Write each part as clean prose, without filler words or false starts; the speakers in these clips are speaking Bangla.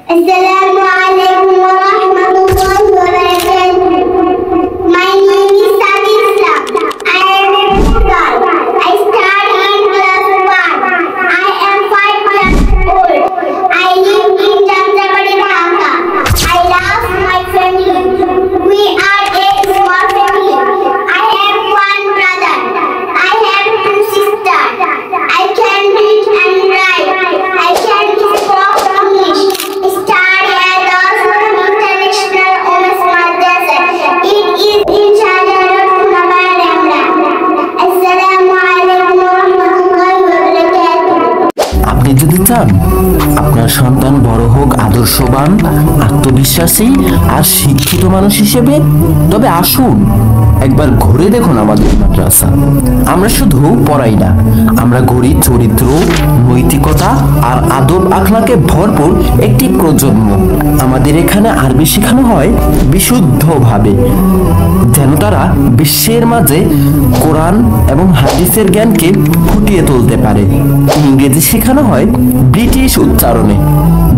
Assalamu alaikum wa rahmatullahi wa barakatuh. My name is Sadi Islam. I am a girl. I study in class 1. I am 5 years old. I live in Jamjabadi, Dhaka. I love my family. We are a small family. I have one brother. I have 2 sisters. I can read and write. I can speak English. Study at the International Women's Madrasa. It is in Shahjahan, Nabaremla. Assalamu alaikum wa rahmatullahi wa barakatuh. আপনি যদি চান আপনার সন্তান বড় হোক আদর্শবান, আত্মবিশ্বাসী আর শিক্ষিত মানুষ হিসেবে, তবে আসুন একবার ঘুরে দেখুন আমাদের মাদ্রাসা। আমরা শুধু পড়াই না, আমরা গড়ি চরিত্র, নৈতিকতা আর আদব আখলাকে ভরপুর একটি প্রজন্ম। আমাদের এখানে আরবি শেখানো হয় বিশুদ্ধভাবে, যেন তারা বিশ্বের মাঝে কোরআন এবং হাদিসের জ্ঞানকে ফুটিয়ে তুলতে পারে। ইংরেজি শেখানো হয় ব্রিটিশ উচ্চারণে,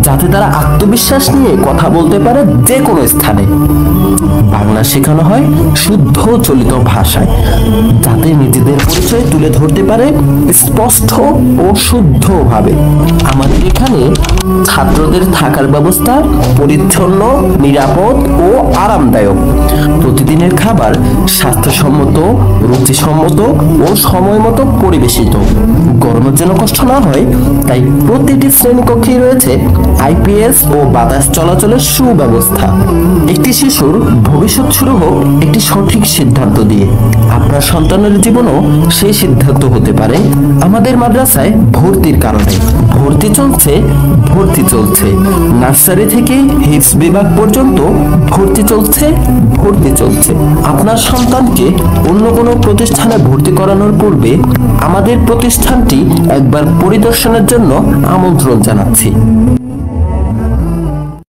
যাতে তারা আত্মবিশ্বাস নিয়ে কথা বলতে পারে যে কোনো স্থানে। বাংলা শেখানো হয় শুদ্ধ চলিত ভাষায়, যাতে নিজেদের পরিচয় তুলে ধরতে পারে স্পষ্ট ও শুদ্ধভাবে। আমাদের এখানে ছাত্রদের থাকার ব্যবস্থা পরিচ্ছন্ন, নিরাপদ ও আরামদায়ক। প্রতিদিনের খাবার স্বাস্থ্যসম্মত, রুচিসম্মত ও সময় মতো পরিবেশিত। গরমের যেন কষ্ট না হয়, তাই প্রতিটি শ্রেণীকক্ষেই রয়েছে আইপিএস ও বাতাস চলাচলের সুব্যবস্থা। একটি শিশুর ভবিষ্যৎ শুরু হোক একটি সঠিক সিদ্ধান্ত দিয়ে। আপনার সন্তানের জীবনও সেই সিদ্ধান্ত হতে পারে আমাদের মাদ্রাসায় ভর্তির কারণে। ভর্তি চলছে নার্সারি থেকে হিফজ বিভাগ পর্যন্ত ভর্তি চলছে। আপনার সন্তানকে অন্য কোনো প্রতিষ্ঠানে ভর্তি করানোর পূর্বে আমাদের প্রতিষ্ঠানটি একবার পরিদর্শনের জন্য আমন্ত্রণ জানাচ্ছি।